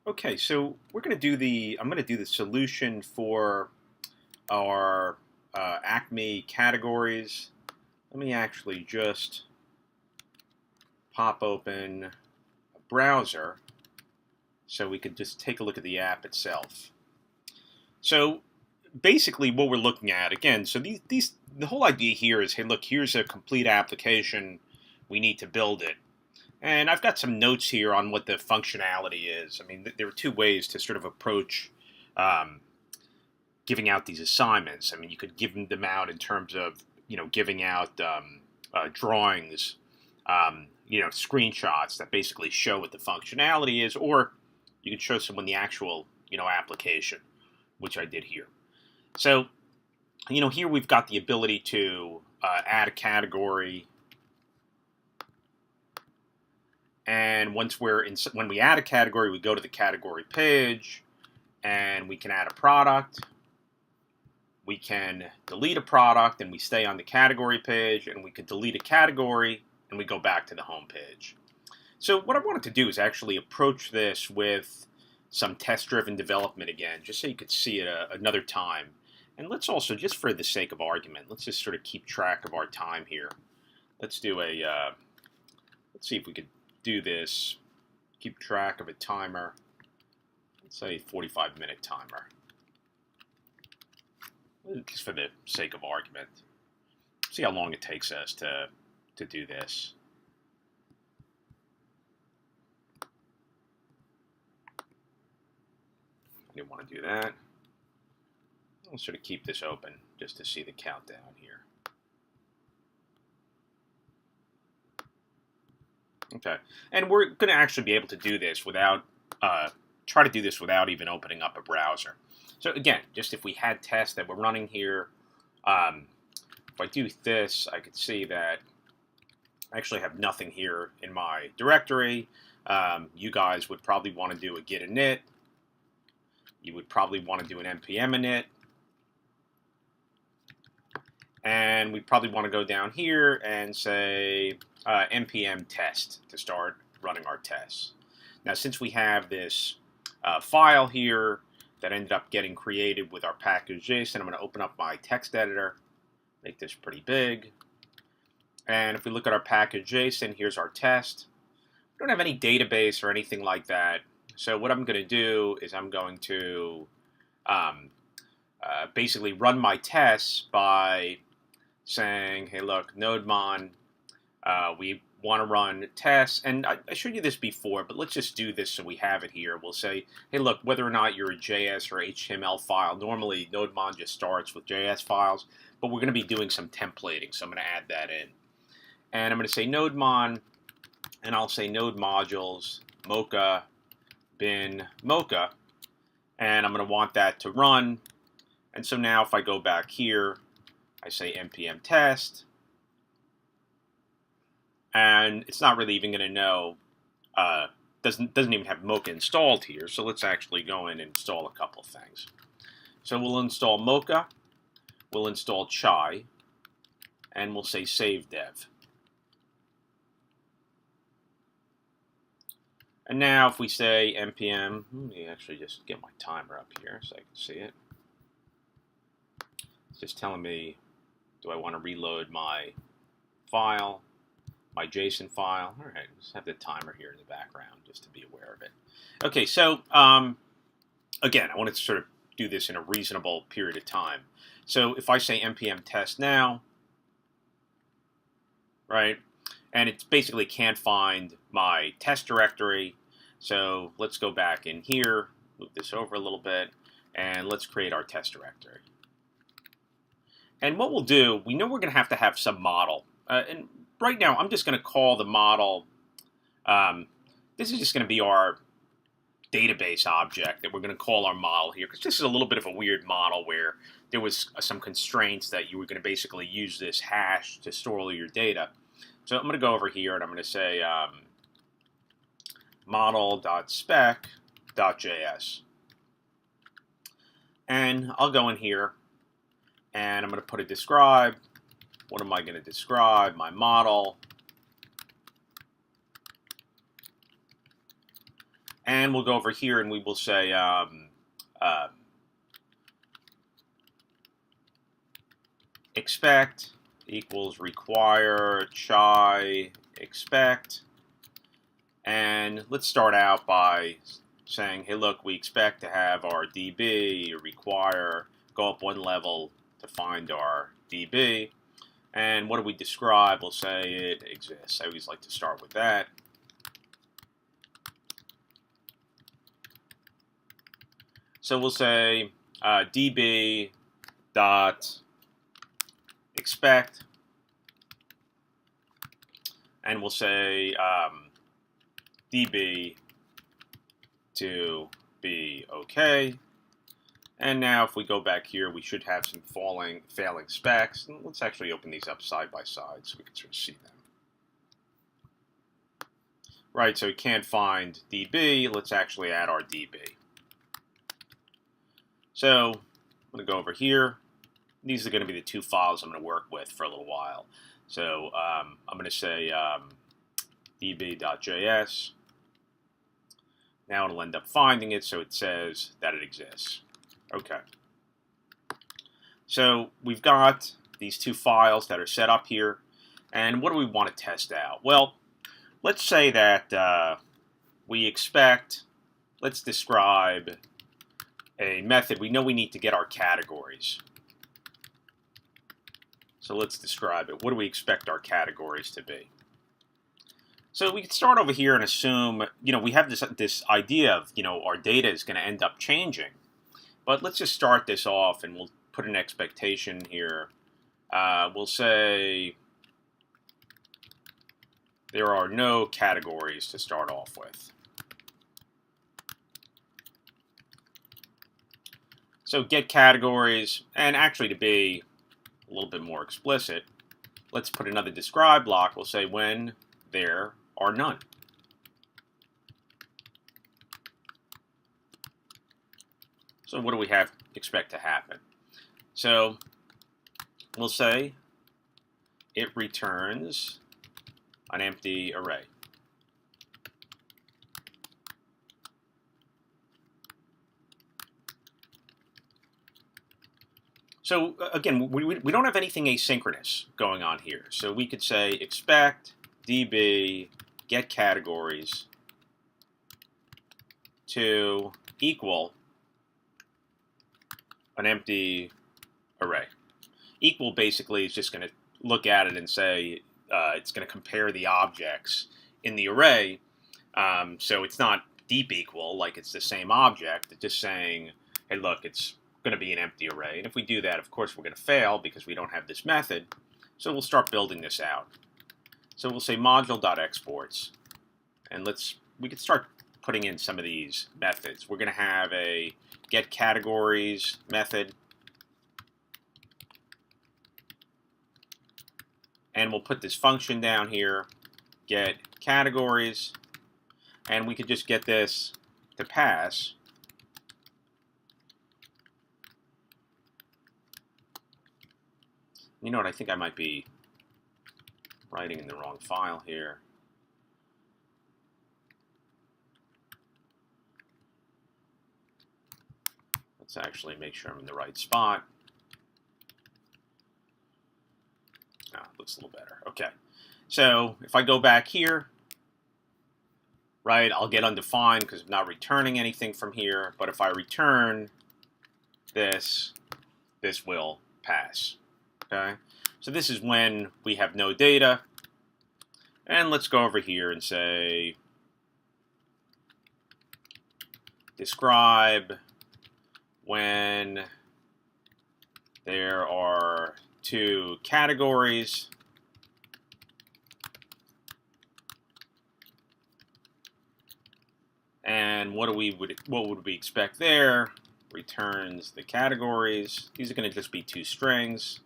Okay, so I'm going to do the solution for our Acme categories. Let me actually just pop open a browser so we could just take a look at the app itself. So basically what we're looking at, again, so the whole idea here is, hey, look, here's a complete application. We need to build it. And I've got some notes here on what the functionality is. I mean, there are two ways to sort of approach giving out these assignments. I mean, you could give them out in terms of, giving out drawings, screenshots that basically show what the functionality is, or you can show someone the actual, application, which I did here. So, here we've got the ability to add a category. And when we add a category, we go to the category page, and we can add a product. We can delete a product, and we stay on the category page, and we can delete a category, and we go back to the home page. So what I wanted to do is actually approach this with some test-driven development again, just so you could see it another time. And let's also, just for the sake of argument, let's just sort of keep track of our time here. Let's do let's see if we could do this, keep track of a timer, let's say 45-minute timer, just for the sake of argument. See how long it takes us to do this. I didn't want to do that. I'll sort of keep this open just to see the countdown here. Okay, and we're going to actually be able to do this without, try to do this without even opening up a browser. So again, just if we had tests that were running here, if I do this, I could see that I actually have nothing here in my directory. You guys would probably want to do a git init. You would probably want to do an npm init. And we probably want to go down here and say npm test to start running our tests. Now, since we have this file here that ended up getting created with our package.json, I'm going to open up my text editor, make this pretty big. And if we look at our package.json, here's our test. We don't have any database or anything like that. So what I'm going to do is I'm going to basically run my tests by saying, hey, look, nodemon, we want to run tests. And I showed you this before, but let's just do this so we have it here. We'll say, hey, look, whether or not you're a JS or HTML file, normally nodemon just starts with JS files, but we're going to be doing some templating, so I'm going to add that in. And I'm going to say nodemon, and I'll say node modules, mocha, bin, mocha, and I'm going to want that to run. And so now if I go back here, I say npm test, and it's not really even going to know, doesn't even have mocha installed here. So let's actually go in and install a couple of things. So we'll install mocha, we'll install chai, and we'll say save dev. And now if we say npm, let me actually just get my timer up here so I can see it. It's just telling me, do I want to reload my file, my JSON file? All right, let's have the timer here in the background just to be aware of it. Okay, so again, I wanted to sort of do this in a reasonable period of time. So if I say npm test now, right, and it basically can't find my test directory, so let's go back in here, move this over a little bit, and let's create our test directory. And what we'll do, we know we're going to have some model. And right now, I'm just going to call the model, this is just going to be our database object that we're going to call our model here, because this is a little bit of a weird model where there was some constraints that you were going to basically use this hash to store all your data. So I'm going to go over here and I'm going to say model.spec.js. And I'll go in here and I'm going to put a describe. What am I going to describe? My model. And we'll go over here and we will say expect equals require chai expect. And let's start out by saying, hey, look, we expect to have our DB require, go up one level to find our DB. And what do we describe? We'll say it exists. I always like to start with that. So we'll say DB dot expect, and we'll say DB to be okay. And now if we go back here, we should have some failing specs. And let's actually open these up side by side so we can sort of see them. Right, so we can't find DB. Let's actually add our DB. So I'm going to go over here. These are going to be the two files I'm going to work with for a little while. So I'm going to say db.js. Now it'll end up finding it, so it says that it exists. Okay. So we've got these two files that are set up here. And what do we want to test out? Well, let's say that we expect, let's describe a method. We know we need to get our categories. So let's describe it. What do we expect our categories to be? So we can start over here and assume, we have this idea of, our data is going to end up changing. But let's just start this off and we'll put an expectation here. We'll say there are no categories to start off with. So get categories, and actually to be a little bit more explicit, let's put another describe block. We'll say when there are none. So what do we expect to happen? So we'll say it returns an empty array. So again, we don't have anything asynchronous going on here. So we could say expect db get categories to equal an empty array. Equal basically is just going to look at it and say it's going to compare the objects in the array. So it's not deep equal, like it's the same object. It's just saying, hey, look, it's going to be an empty array. And if we do that, of course, we're going to fail because we don't have this method. So we'll start building this out. So we'll say module.exports, and we can start putting in some of these methods. We're going to have a get categories method, and we'll put this function down here, get categories, and we could just get this to pass. You know what, I think I might be writing in the wrong file here. Let's actually make sure I'm in the right spot. Looks a little better. Okay. So if I go back here, right, I'll get undefined because I'm not returning anything from here. But if I return this, this will pass. Okay. So this is when we have no data. And let's go over here and say describe when there are two categories and what would we expect there? Returns the categories. These are going to just be two strings.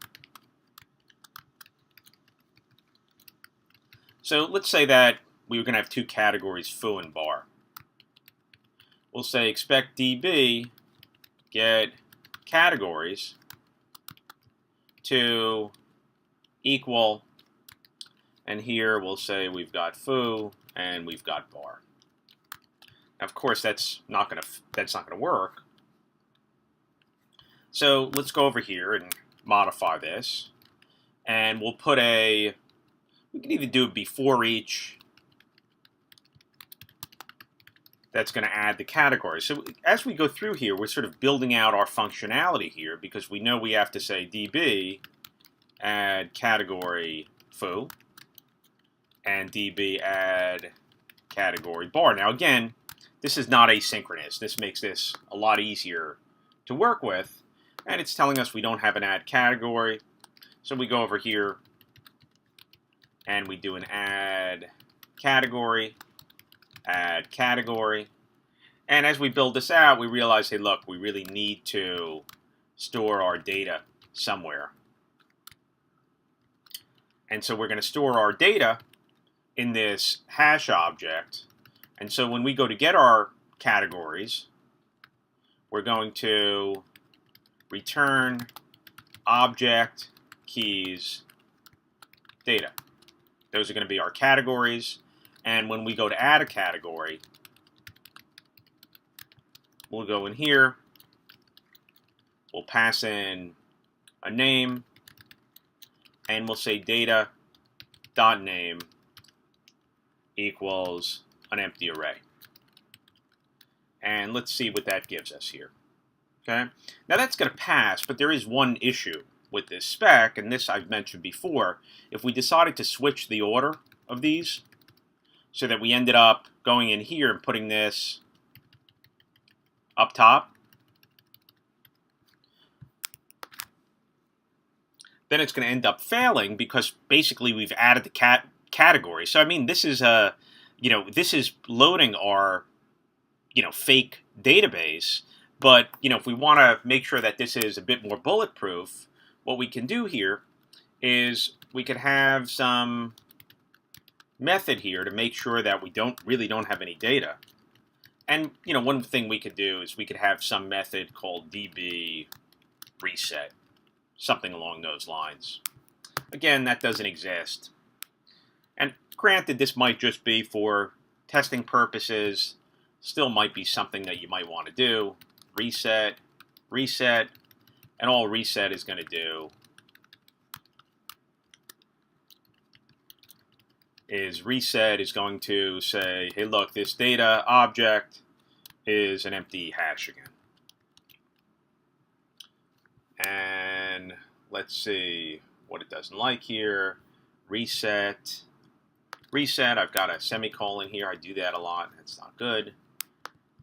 So let's say that we were going to have two categories, foo and bar. We'll say expect db get categories to equal, and here we'll say we've got foo and we've got bar. Of course, that's not going to work. So let's go over here and modify this, and we'll put we can either do it before each. That's going to add the category. So as we go through here, we're sort of building out our functionality here because we know we have to say db add category foo and db add category bar. Now again, this is not asynchronous. This makes this a lot easier to work with, and it's telling us we don't have an add category. So we go over here and we do an add category. Add category. And as we build this out, we realize, hey, look, we really need to store our data somewhere. And so we're going to store our data in this hash object. And so when we go to get our categories, we're going to return object keys data. Those are going to be our categories. And when we go to add a category, we'll go in here, we'll pass in a name, and we'll say data.name equals an empty array. And let's see what that gives us here. Okay. Now that's going to pass, but there is one issue with this spec, and this I've mentioned before. If we decided to switch the order of these, so that we ended up going in here and putting this up top, then it's going to end up failing because basically we've added the category. So I mean, this is this is loading our fake database. But if we want to make sure that this is a bit more bulletproof, what we can do here is we could have some method here to make sure that we really don't have any data. And one thing we could do is we could have some method called db reset, something along those lines. Again, that doesn't exist. And granted, this might just be for testing purposes, still might be something that you might want to do. Reset, reset, and all reset is going to do is reset is going to say, hey, look, this data object is an empty hash again. And let's see what it doesn't like here. Reset, reset, I've got a semicolon here. I do that a lot. That's not good.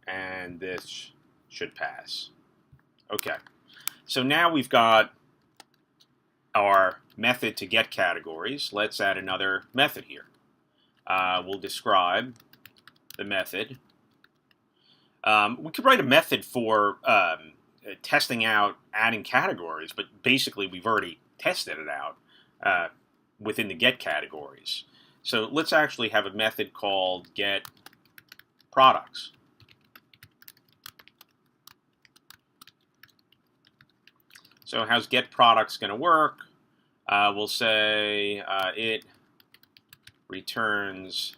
And this should pass. Okay, so now we've got our method to get categories. Let's add another method here. We'll describe the method. We could write a method for testing out adding categories, but basically we've already tested it out within the get categories. So let's actually have a method called get products. So how's get products going to work? We'll say it returns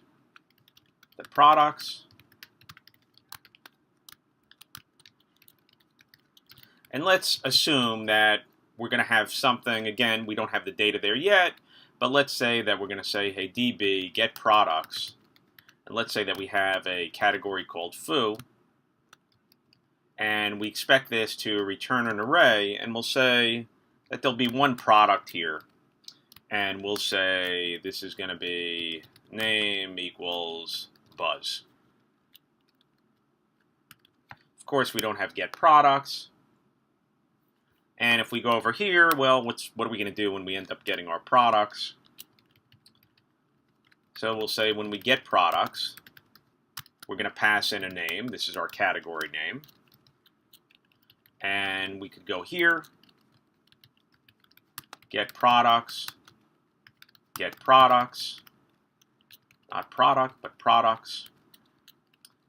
the products. And let's assume that we're going to have something, again, we don't have the data there yet, but let's say that we're going to say, hey, db get products. And let's say that we have a category called foo. And we expect this to return an array, and we'll say that there'll be one product here. And we'll say this is going to be name equals Buzz. Of course, we don't have get products. And if we go over here, well, what are we going to do when we end up getting our products? So we'll say when we get products, we're going to pass in a name. This is our category name. And we could go here, get products, not product, but products.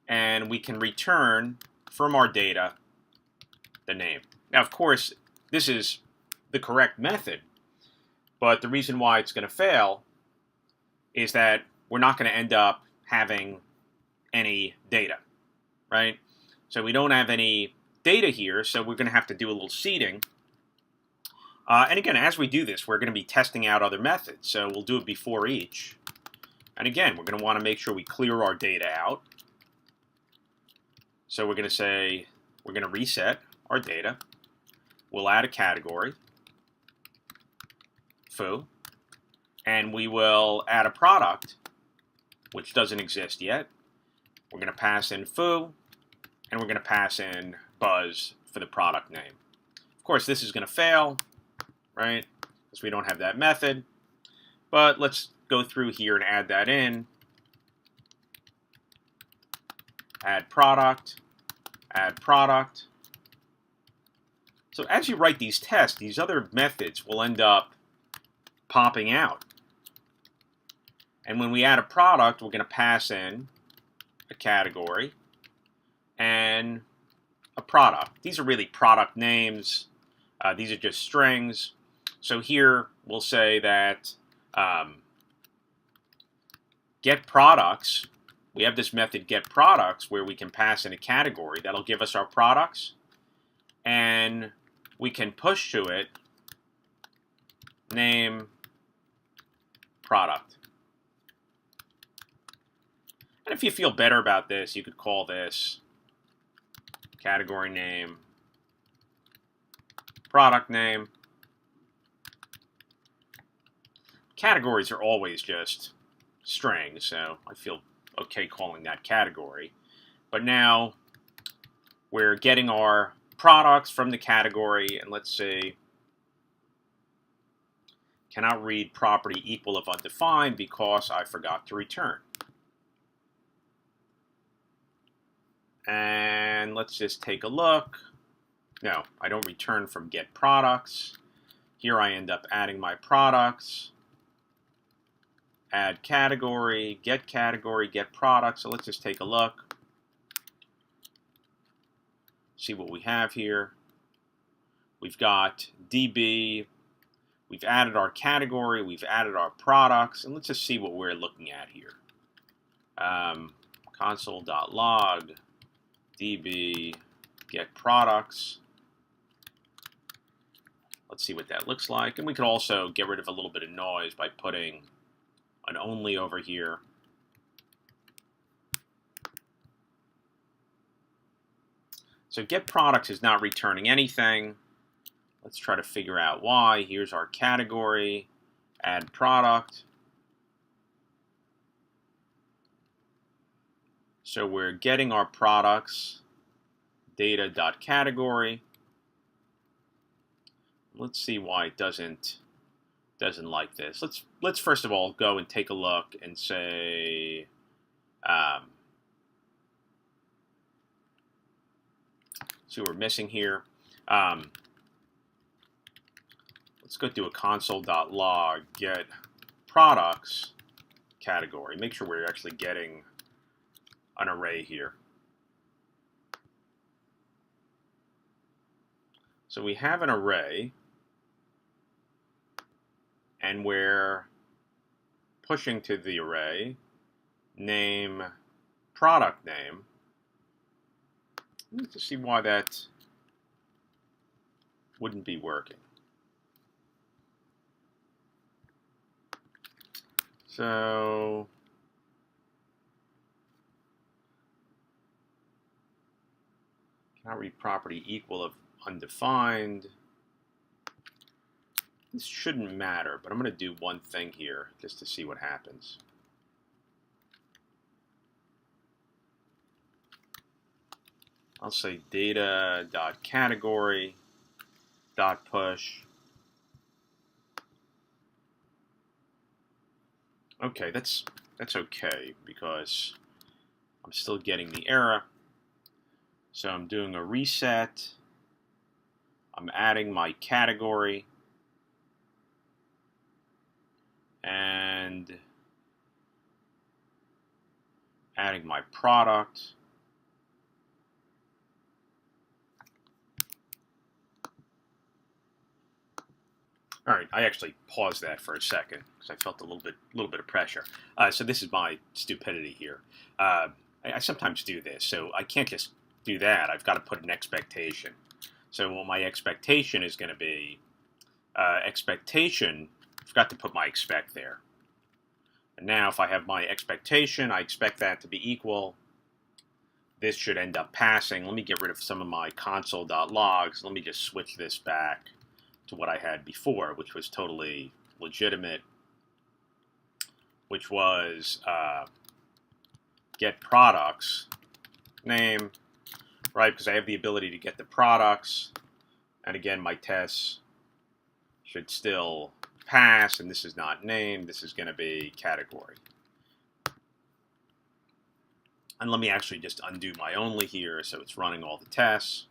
And we can return from our data the name. Now, of course, this is the correct method, but the reason why it's going to fail is that we're not going to end up having any data. right? So we don't have any data here, so we're going to have to do a little seeding. And again, as we do this, we're going to be testing out other methods. So we'll do it before each. And again, we're going to want to make sure we clear our data out. So we're going to say, we're going to reset our data. We'll add a category, foo, and we will add a product, which doesn't exist yet. We're going to pass in foo, and we're going to pass in buzz for the product name. Of course, this is going to fail, right, because we don't have that method. But let's go through here and add that in. Add product, add product. So as you write these tests, these other methods will end up popping out. And when we add a product, we're going to pass in a category and a product. These are really product names. These are just strings. So here we'll say that get products. We have this method get products where we can pass in a category. That'll give us our products. And we can push to it name product. And if you feel better about this, you could call this category name, product name. Categories are always just strings, so I feel okay calling that category. But now we're getting our products from the category, and let's say cannot read property equal of undefined because I forgot to return. And let's just take a look. No, I don't return from get products. Here I end up adding my products. Add category, get product. So let's just take a look. See what we have here. We've got DB. We've added our category. We've added our products. And let's just see what we're looking at here. Console.log DB get products. Let's see what that looks like. And we could also get rid of a little bit of noise by putting an only over here. So get products is not returning anything. Let's try to figure out why. Here's our category, add product. So we're getting our products, data.category. Let's see why it doesn't like this. Let's first of all go and take a look and say see what we're missing here. Let's go do a console.log get products category. Make sure we're actually getting an array here. So we have an array, and we're pushing to the array name product name. Let's see why that wouldn't be working. So cannot read property equal of undefined. This shouldn't matter, but I'm going to do one thing here just to see what happens. I'll say data.category.push. Okay, that's okay because I'm still getting the error. So I'm doing a reset. I'm adding my category and adding my product. All right, I actually paused that for a second because I felt a little bit of pressure. So this is my stupidity here. I sometimes do this, so I can't just do that. I've got to put an expectation. So what my expectation is going to be, expectation, I forgot to put my expect there. And now if I have my expectation, I expect that to be equal. This should end up passing. Let me get rid of some of my console.logs. Let me just switch this back to what I had before, which was totally legitimate, which was get products name, right? Because I have the ability to get the products. And again, my tests should still pass, and this is not name. This is going to be category. And let me actually just undo my only here, so it's running all the tests.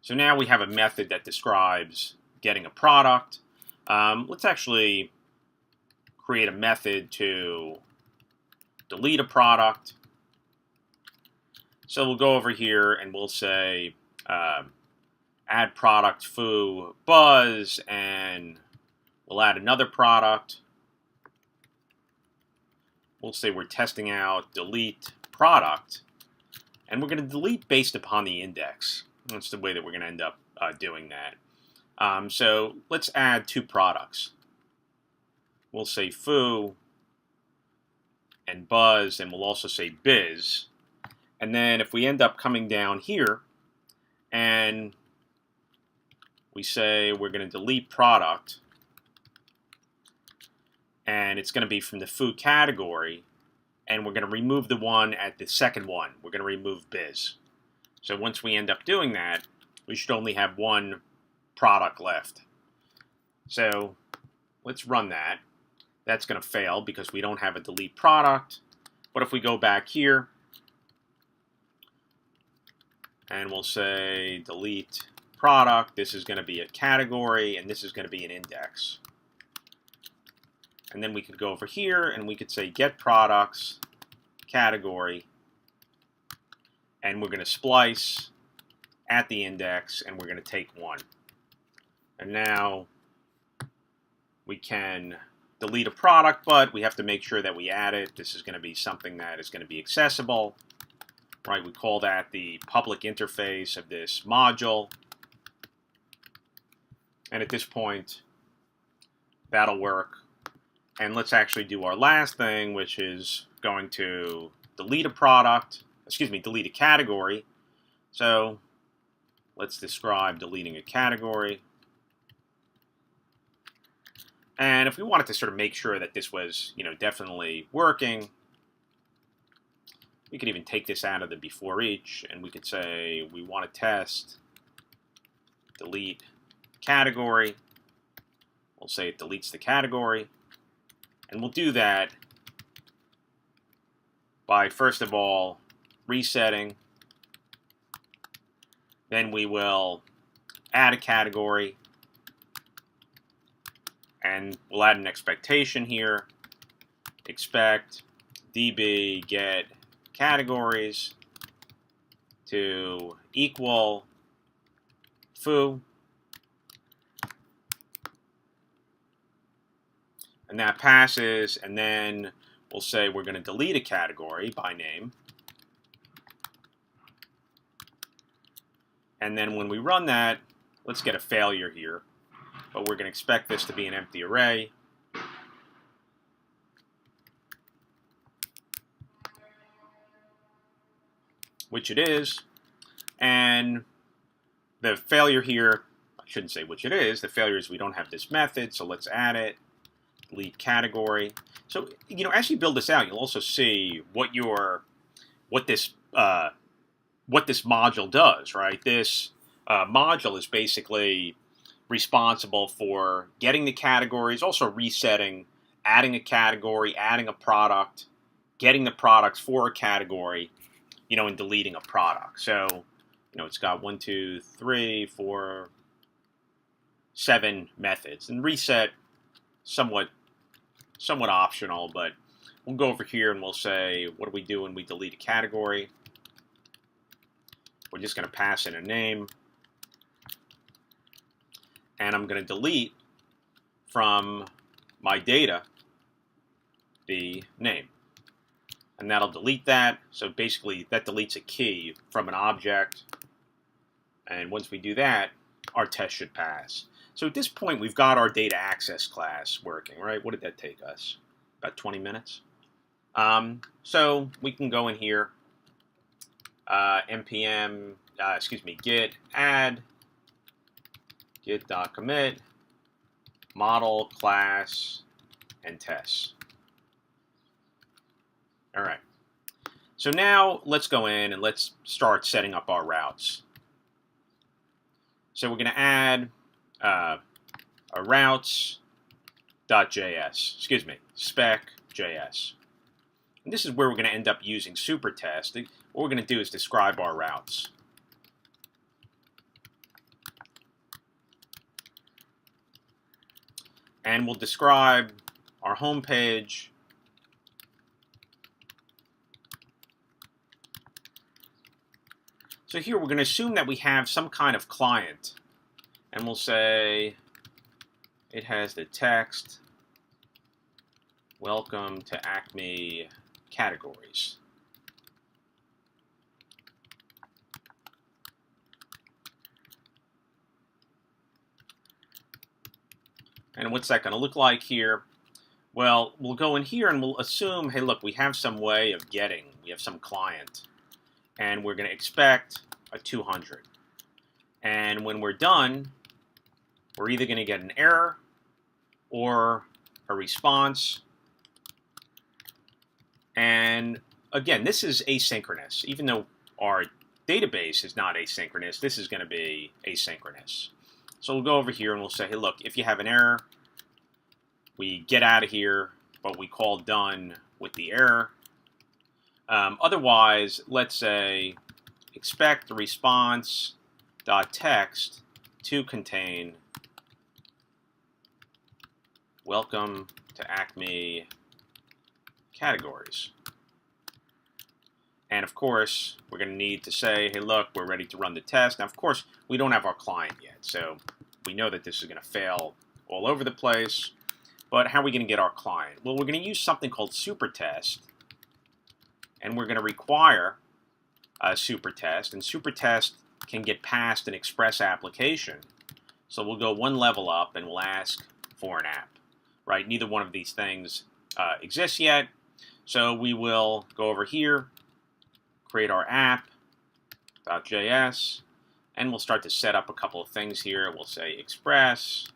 So now we have a method that describes getting a product. Let's actually create a method to delete a product. So we'll go over here and we'll say add product foo buzz, and we'll add another product. We'll say we're testing out delete product, and we're going to delete based upon the index. That's the way that we're going to end up doing that. So let's add 2 products. We'll say foo and buzz, and we'll also say biz. And then if we end up coming down here and we say we're going to delete product, and it's going to be from the foo category, and we're going to remove the one at the second one. We're going to remove biz. So once we end up doing that, we should only have 1 product left. So let's run that. That's going to fail because we don't have a delete product. But if we go back here and we'll say delete product, this is going to be a category and this is going to be an index. And then we could go over here and we could say get products category, and we're going to splice at the index and we're going to take 1. And now we can delete a product, but we have to make sure that we add it. This is going to be something that is going to be accessible, right? We call that the public interface of this module. And at this point, that'll work. And let's actually do our last thing, which is going to delete a product, delete a category. So let's describe deleting a category. And if we wanted to sort of make sure that this was, definitely working, we could even take this out of the before each, and we could say we want to test delete category. We'll say it deletes the category. And we'll do that by, first of all, resetting. Then we will add a category. And we'll add an expectation here. Expect db get categories to equal foo. And that passes, and then we'll say we're going to delete a category by name. And then when we run that, let's get a failure here. But we're going to expect this to be an empty array. Which it is. And the failure here, I shouldn't say which it is. The failure is we don't have this method, so let's add it. Delete category. So, as you build this out, you'll also see what this module does, right? This module is basically responsible for getting the categories, also resetting, adding a category, adding a product, getting the products for a category, and deleting a product. So, it's got 1, 2, 3, 4, 7 methods, and reset somewhat optional, but we'll go over here and we'll say, what do we do when we delete a category? We're just going to pass in a name. And I'm going to delete from my data the name. and that'll delete that. So basically, that deletes a key from an object. And once we do that, our test should pass. So at this point, we've got our data access class working, right? What did that take us? About 20 minutes. So we can go in here, npm, git add, git.commit, model, class, and tests. All right. So now let's go in and let's start setting up our routes. So we're going to add a spec.js. And this is where we're going to end up using supertest. What we're going to do is describe our routes. And we'll describe our home page. So here we're going to assume that we have some kind of client. And we'll say it has the text, welcome to Acme categories. And what's that going to look like here? Well, we'll go in here and we'll assume, hey, look, we have some way of getting, we have some client, and we're going to expect a 200. And when we're done, we're either going to get an error or a response. And again, this is asynchronous. Even though our database is not asynchronous, this is going to be asynchronous. So we'll go over here and we'll say, hey, look, if you have an error, we get out of here, but we call done with the error. Otherwise, let's say expect the response.text to contain welcome to Acme categories. And of course, we're going to need to say, hey, look, we're ready to run the test. Now, of course, we don't have our client yet, so we know that this is going to fail all over the place. But how are we going to get our client? Well, we're going to use something called supertest, and we're going to require a supertest, and supertest can get past an express application. So we'll go one level up, and we'll ask for an app, right? Neither one of these things exists yet, so we will go over here, create our app.js, and we'll start to set up a couple of things here. We'll say express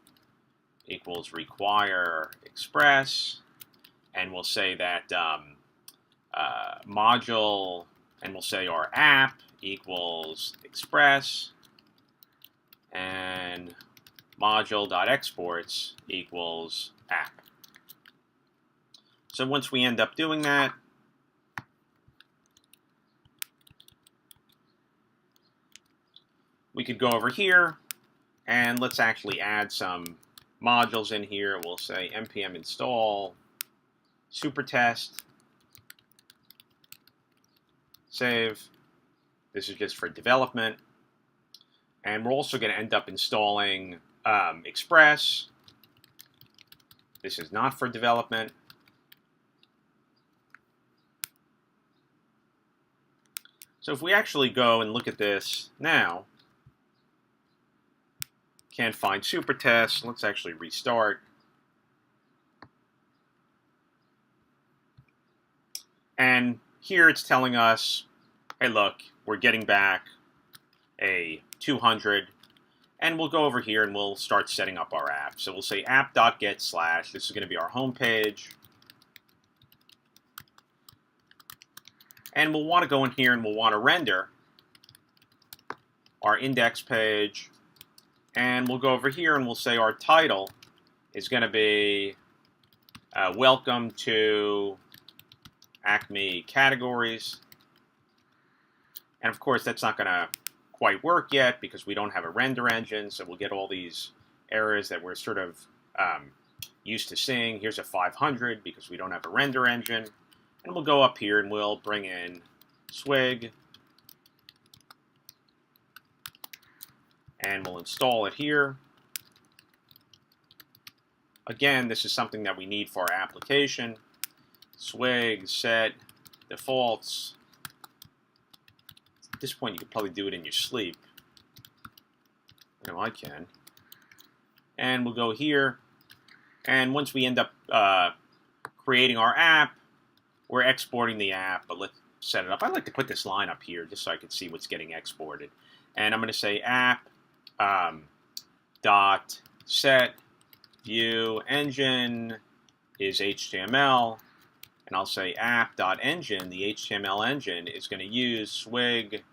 equals require express, and we'll say that module, and we'll say our app equals express, and module.exports equals app. So once we end up doing that, we could go over here, and let's actually add some modules in here. We'll say npm install supertest, save. This is just for development. And we're also going to end up installing Express. This is not for development. So if we actually go and look at this now, can't find supertest. Let's actually restart. And here it's telling us, hey, look, we're getting back a 200. And we'll go over here and we'll start setting up our app. So we'll say app.get/. This is going to be our home page. And we'll want to go in here and we'll want to render our index page. And we'll go over here and we'll say our title is going to be welcome to Acme categories. And of course, that's not going to quite work yet because we don't have a render engine. So we'll get all these errors that we're sort of used to seeing. Here's a 500 because we don't have a render engine. And we'll go up here and we'll bring in Swig. And we'll install it here. Again, this is something that we need for our application. Swig set defaults. At this point, you could probably do it in your sleep. I know I can. And we'll go here. And once we end up creating our app, we're exporting the app, but let's set it up. I like to put this line up here just so I can see what's getting exported. And I'm going to say app dot set view engine is HTML, and I'll say app.engine, the HTML engine, is going to use swig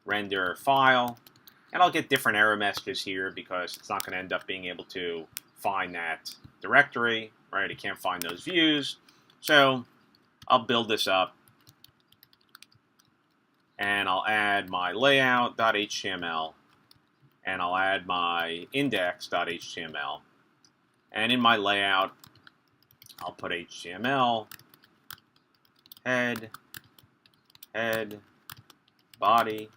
render file, and I'll get different error messages here because it's not going to end up being able to find that directory, right? It can't find those views. So I'll build this up, and I'll add my layout.html, and I'll add my index.html, and in my layout, I'll put HTML, head, body,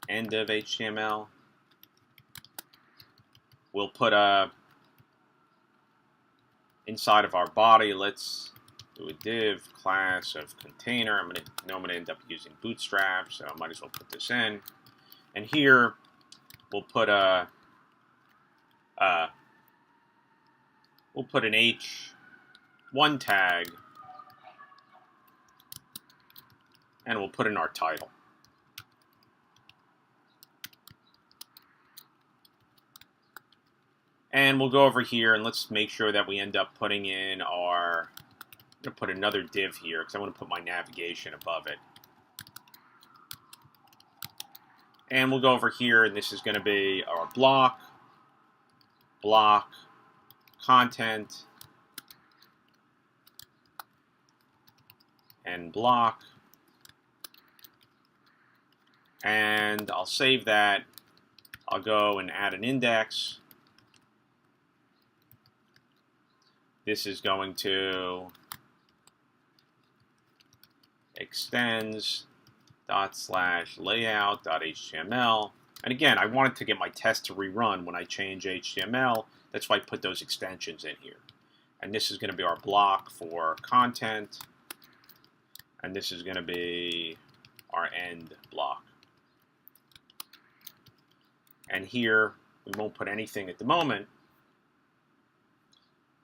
end of HTML. We'll put inside of our body, let's do a div class of container. I'm gonna end up using Bootstrap, so I might as well put this in. And here we'll put an H1 tag, and we'll put in our title. And we'll go over here and let's make sure that we end up putting in our, I'm going to put another div here because I want to put my navigation above it. And we'll go over here, and this is going to be our block, content, and block. And I'll save that. I'll go and add an index. This is going to extends ./layout.html. And again, I wanted to get my test to rerun when I change HTML. That's why I put those extensions in here. And this is going to be our block for content. And this is going to be our end block. And here, we won't put anything at the moment.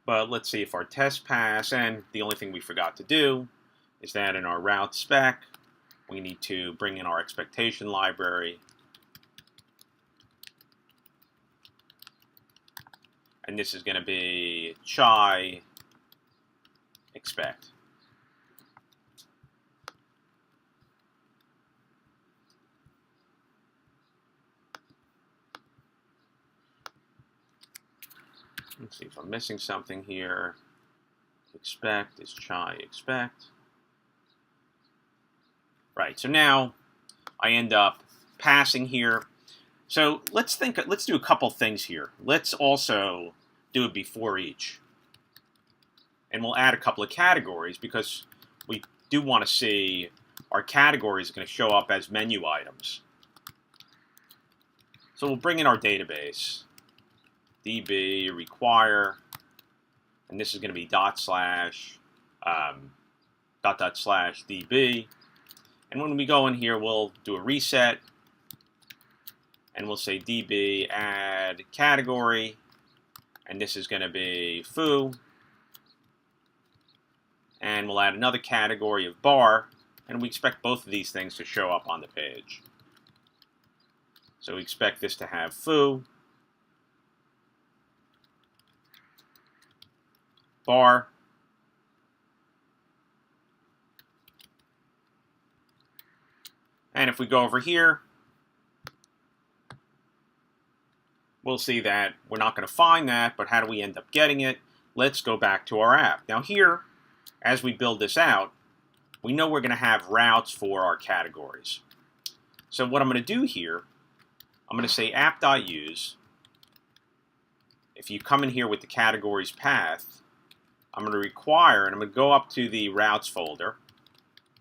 But let's see if our tests pass. And the only thing we forgot to do is that in our route spec, we need to bring in our expectation library. And this is going to be chai expect. Let's see if I'm missing something here. Expect is chai expect. Right, so now I end up passing here. So let's do a couple things here. Let's also do it before each. And we'll add a couple of categories because we do want to see our categories are going to show up as menu items. So we'll bring in our database. DB require, and this is going to be /DB. And when we go in here, we'll do a reset, and we'll say DB add category, and this is going to be foo. And we'll add another category of bar, and we expect both of these things to show up on the page. So we expect this to have foo, bar, and if we go over here, we'll see that we're not going to find that, but how do we end up getting it? Let's go back to our app. Now here, as we build this out, we know we're going to have routes for our categories. So what I'm going to do here, I'm going to say app.use. If you come in here with the categories path, I'm going to require, and I'm going to go up to the routes folder,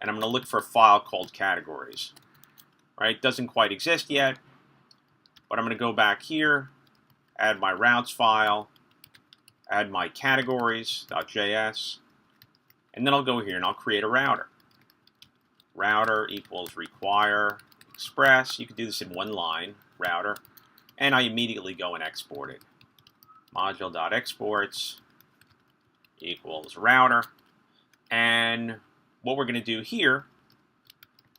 and I'm going to look for a file called categories. Right? Doesn't quite exist yet, but I'm going to go back here, add my routes file, add my categories.js, and then I'll go here and I'll create a router. Router equals require express. You can do this in one line, router, and I immediately go and export it. Module.exports equals router, and what we're going to do here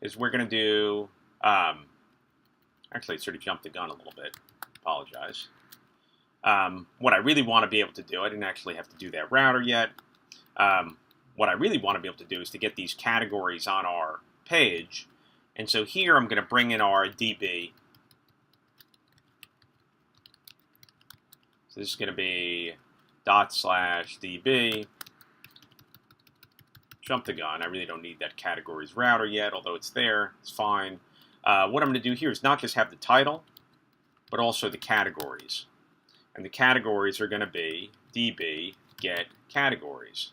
is we're going to do, actually I sort of jumped the gun a little bit, apologize. What I really want to be able to do, I didn't actually have to do that router yet. What I really want to be able to do is to get these categories on our page. And so here I'm going to bring in our DB. So this is going to be ./DB. Jump the gun. I really don't need that categories router yet, although it's there. It's fine. What I'm going to do here is not just have the title, but also the categories. And the categories are going to be DB get categories.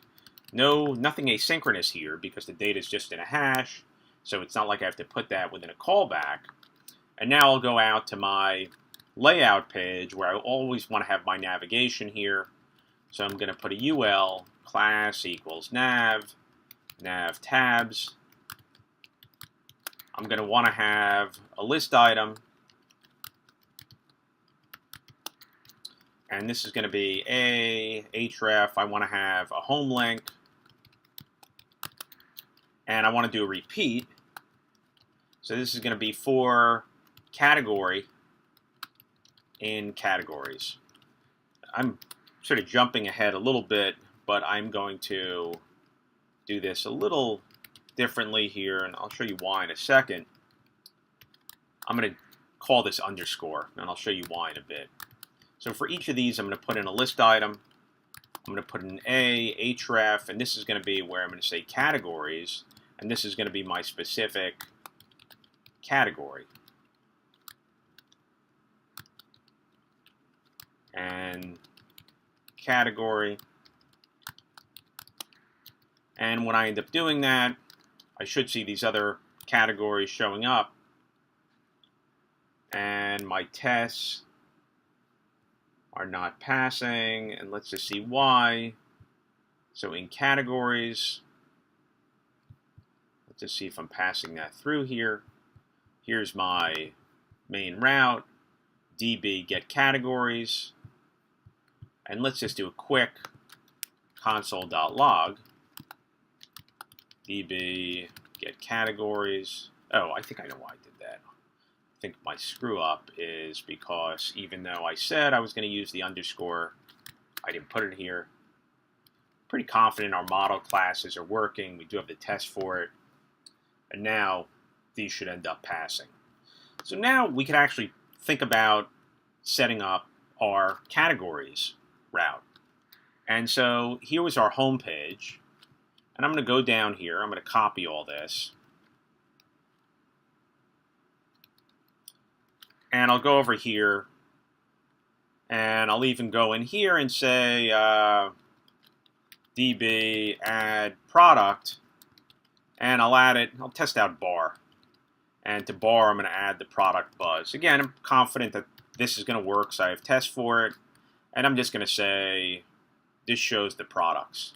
Nothing asynchronous here because the data is just in a hash, so it's not like I have to put that within a callback. And now I'll go out to my layout page where I always want to have my navigation here. So I'm going to put a UL class equals nav tabs. I'm going to want to have a list item. And this is going to be href. I want to have a home link. And I want to do a repeat. So this is going to be for category in categories. I'm sort of jumping ahead a little bit, but I'm going to do this a little differently here, and I'll show you why in a second. I'm going to call this underscore, and I'll show you why in a bit. So for each of these, I'm going to put in a list item. I'm going to put in href, and this is going to be where I'm going to say categories, and this is going to be my specific category. And category. And when I end up doing that, I should see these other categories showing up. And my tests are not passing, and let's just see why. So in categories, let's just see if I'm passing that through here. Here's my main route, DB get categories, and let's just do a quick console.log, DB get categories. Oh, I think I know why I did that. I think my screw up is because even though I said I was going to use the underscore, I didn't put it here. Pretty confident our model classes are working. We do have the test for it. And now these should end up passing. So now we can actually think about setting up our categories route. And so here was our home page. And I'm going to go down here. I'm going to copy all this. And I'll go over here, and I'll even go in here and say DB add product, and I'll add it. I'll test out bar, and to bar I'm going to add the product buzz. Again, I'm confident that this is going to work, so I have tests for it, and I'm just going to say this shows the products,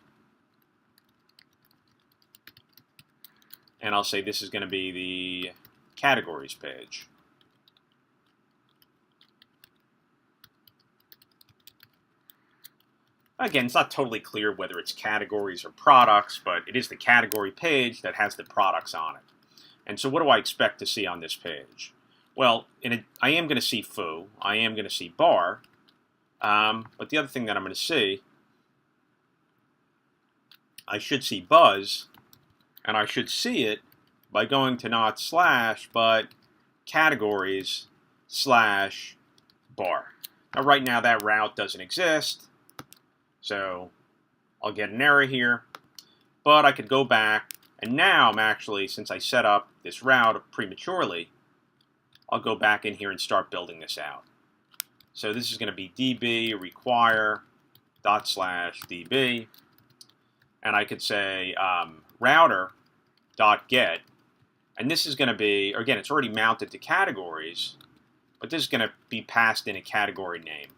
and I'll say this is going to be the categories page. Again, it's not totally clear whether it's categories or products, but it is the category page that has the products on it. And so what do I expect to see on this page? Well, I am going to see foo, I am going to see bar, but the other thing that I'm going to see, I should see buzz, and I should see it by going to not slash, but categories slash bar. Now right now that route doesn't exist. So I'll get an error here, but I could go back, and now I'm actually, since I set up this route prematurely, I'll go back in here and start building this out. So this is going to be DB require ./DB, and I could say router.get, and this is going to be, again, it's already mounted to categories, but this is going to be passed in a category name.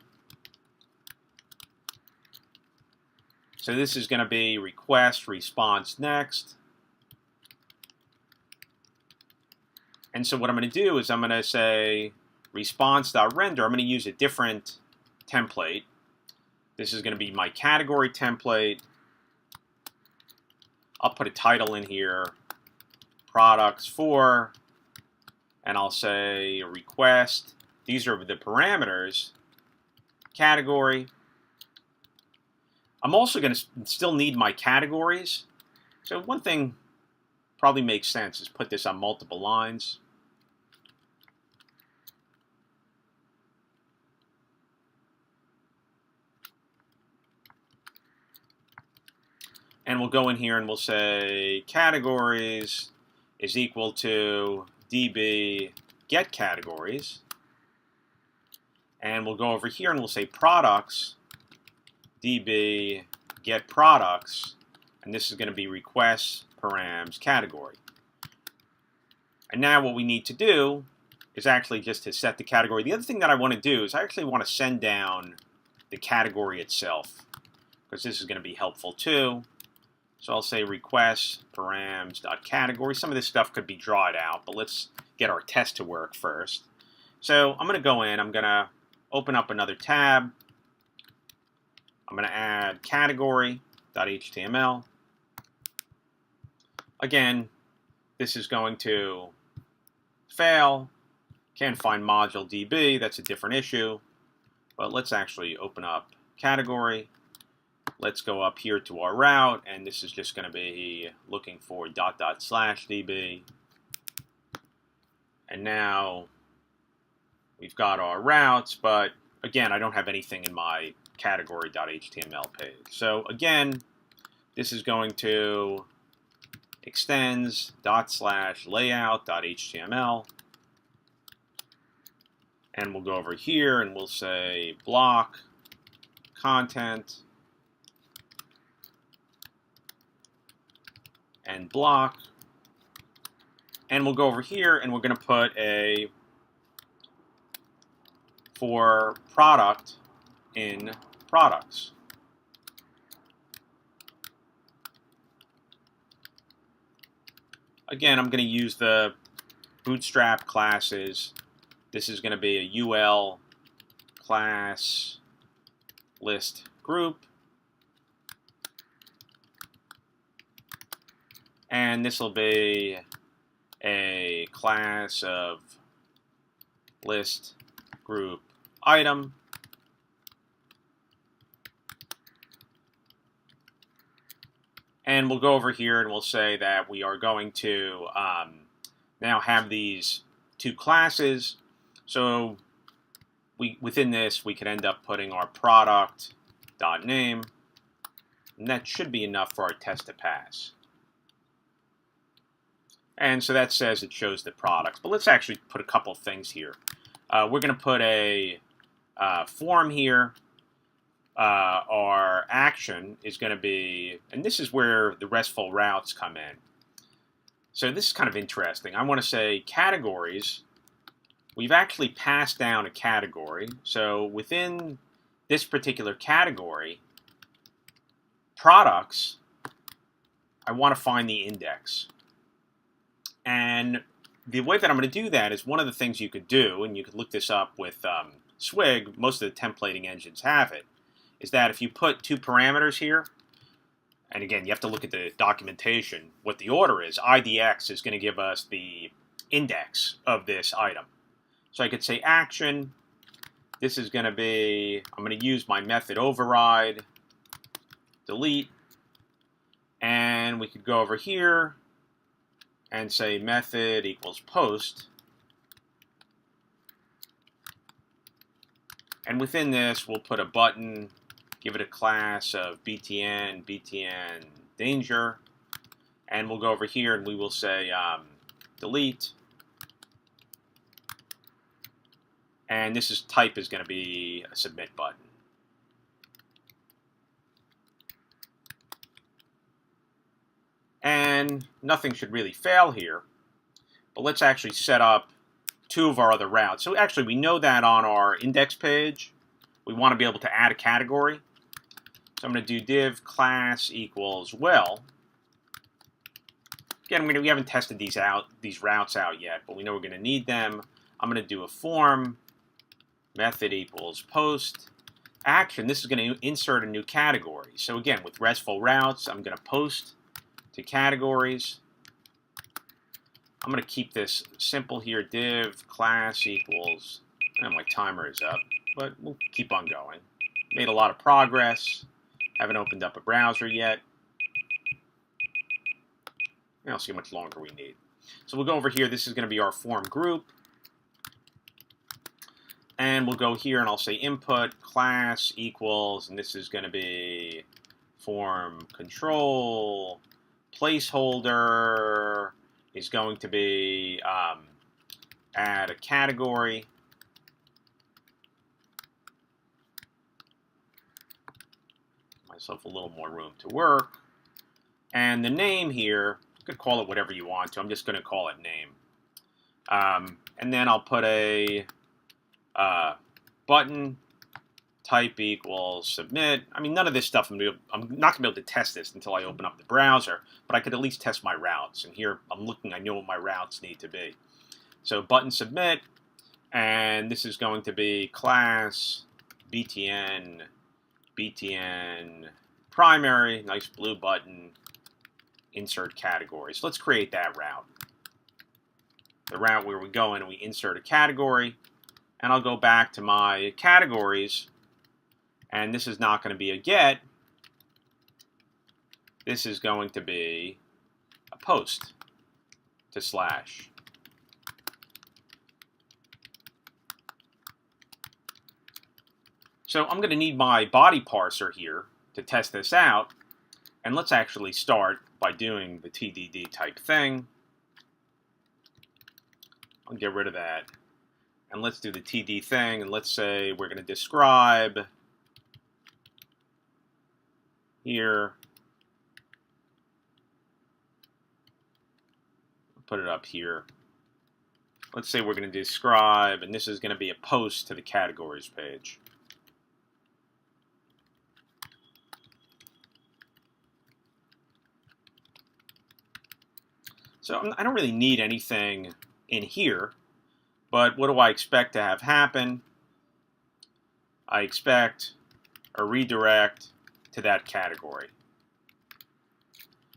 So this is going to be request response next. And so what I'm going to do is I'm going to say response.render. I'm going to use a different template. This is going to be my category template. I'll put a title in here, products for, and I'll say request. These are the parameters, category. I'm also going to still need my categories. So one thing probably makes sense is put this on multiple lines. And we'll go in here and we'll say categories is equal to db get categories. And we'll go over here and we'll say products db get products. And this is going to be request params category. And now what we need to do is actually just to set the category. The other thing that I want to do is I actually want to send down the category itself, because this is going to be helpful too. So I'll say request params.category. Some of this stuff could be dried out, but let's get our test to work first. So I'm going to go in, I'm going to open up another tab. I'm going to add category.html. Again, this is going to fail. Can't find module DB, that's a different issue. But let's actually open up category. Let's go up here to our route, and this is just going to be looking for /db. And now we've got our routes, but again, I don't have anything in my category.html page. So again, this is going to extends /layout.html. And we'll go over here and we'll say block content and block. And we'll go over here and we're going to put a for product in products. Again, I'm going to use the Bootstrap classes. This is going to be a UL class list group. And this will be a class of list group item. And we'll go over here and we'll say that we are going to now have these two classes. So within this, we could end up putting our product.name. And that should be enough for our test to pass. And so that says it shows the products. But let's actually put a couple of things here. We're going to put a form here. Our action is going to be, and this is where the RESTful routes come in. So this is kind of interesting. I want to say categories. We've actually passed down a category. So within this particular category, products, I want to find the index. And the way that I'm going to do that is one of the things you could do, and you could look this up with Swig, most of the templating engines have it, is that if you put two parameters here, and again, you have to look at the documentation, what the order is. IDX is going to give us the index of this item. So I could say action. This is going to be, I'm going to use my method override, delete, and we could go over here and say method equals post. And within this, we'll put a button, give it a class of btn, btn danger, and we'll go over here and we will say delete. And this is type is going to be a submit button. And nothing should really fail here. But let's actually set up two of our other routes. So actually, we know that on our index page, we want to be able to add a category. So I'm going to do div class equals will. Again, we haven't tested these routes out yet, but we know we're going to need them. I'm going to do a form method equals post action. This is going to insert a new category. So again, with RESTful routes, I'm going to post to categories. I'm going to keep this simple here. Div class equals, and my timer is up, but we'll keep on going. Made a lot of progress. Haven't opened up a browser yet. I'll see how much longer we need. So we'll go over here. This is going to be our form group. And we'll go here and I'll say input class equals, and this is going to be form control. Placeholder is going to be add a category. Myself a little more room to work. And the name here, you could call it whatever you want to. I'm just going to call it name. And then I'll put a button type equals submit. I mean, none of this stuff, I'm not going to be able to test this until I open up the browser, but I could at least test my routes. And here I'm looking, I know what my routes need to be. So button submit, and this is going to be class btn primary, nice blue button, insert category. So let's create that route. The route where we go in and we insert a category, and I'll go back to my categories, and this is not going to be a get. This is going to be a post to slash. So I'm going to need my body parser here to test this out, and let's actually start by doing the TDD type thing. I'll get rid of that. And let's do the TD thing, and let's say we're going to describe here. Put it up here. Let's say we're going to describe, and this is going to be a post to the categories page. So I don't really need anything in here, but what do I expect to have happen? I expect a redirect to that category.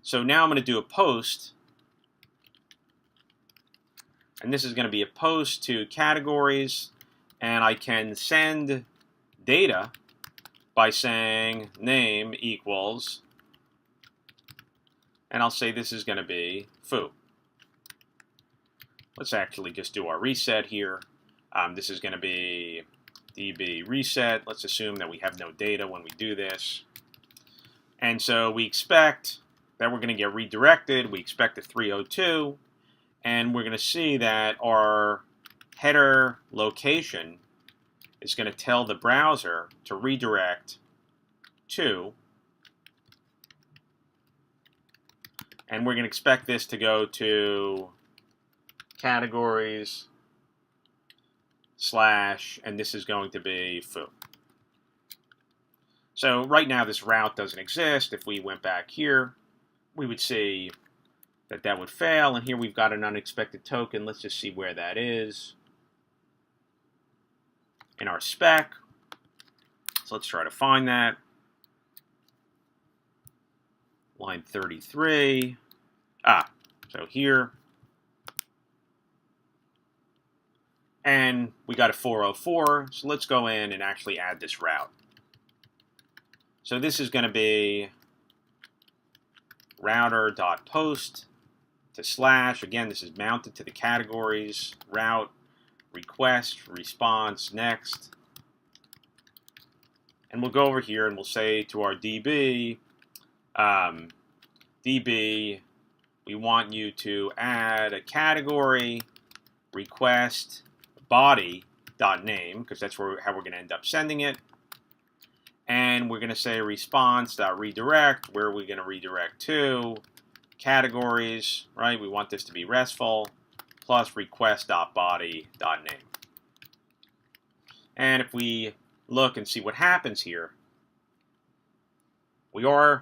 So now I'm going to do a post, and this is going to be a post to categories, and I can send data by saying name equals, and I'll say this is going to be foo. Let's actually just do our reset here. This is going to be db reset. Let's assume that we have no data when we do this. And so we expect that we're going to get redirected. We expect a 302. And we're going to see that our header location is going to tell the browser to redirect to. And we're going to expect this to go to categories slash, and this is going to be foo. So right now this route doesn't exist. If we went back here, we would see that that would fail, and here we've got an unexpected token. Let's just see where that is in our spec. So let's try to find that. Line 33. So here. And we got a 404, so let's go in and actually add this route. So this is going to be router.post to slash. Again, this is mounted to the categories, route, request, response, next. And we'll go over here and we'll say to our DB, DB, we want you to add a category, request, body.name, because that's how we're going to end up sending it. And we're going to say response.redirect. Where are we going to redirect to? Categories, right? We want this to be RESTful, plus request.body.name. And if we look and see what happens here, we're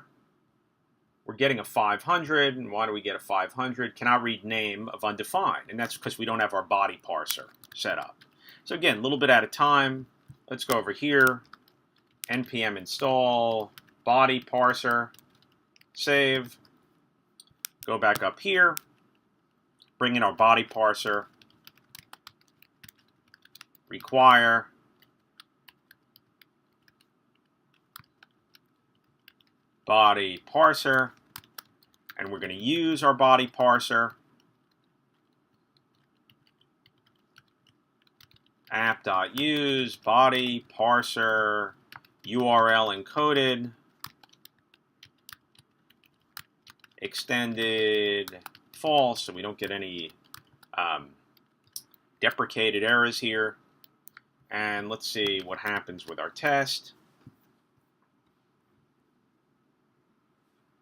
getting a 500, and why do we get a 500? Cannot read name of undefined, and that's because we don't have our body parser set up. So again, a little bit at a time. Let's go over here, npm install body parser, save, go back up here, bring in our body parser, require, body parser, and we're going to use our body parser, app.use body parser URL encoded extended false, so we don't get any deprecated errors here. And let's see what happens with our test.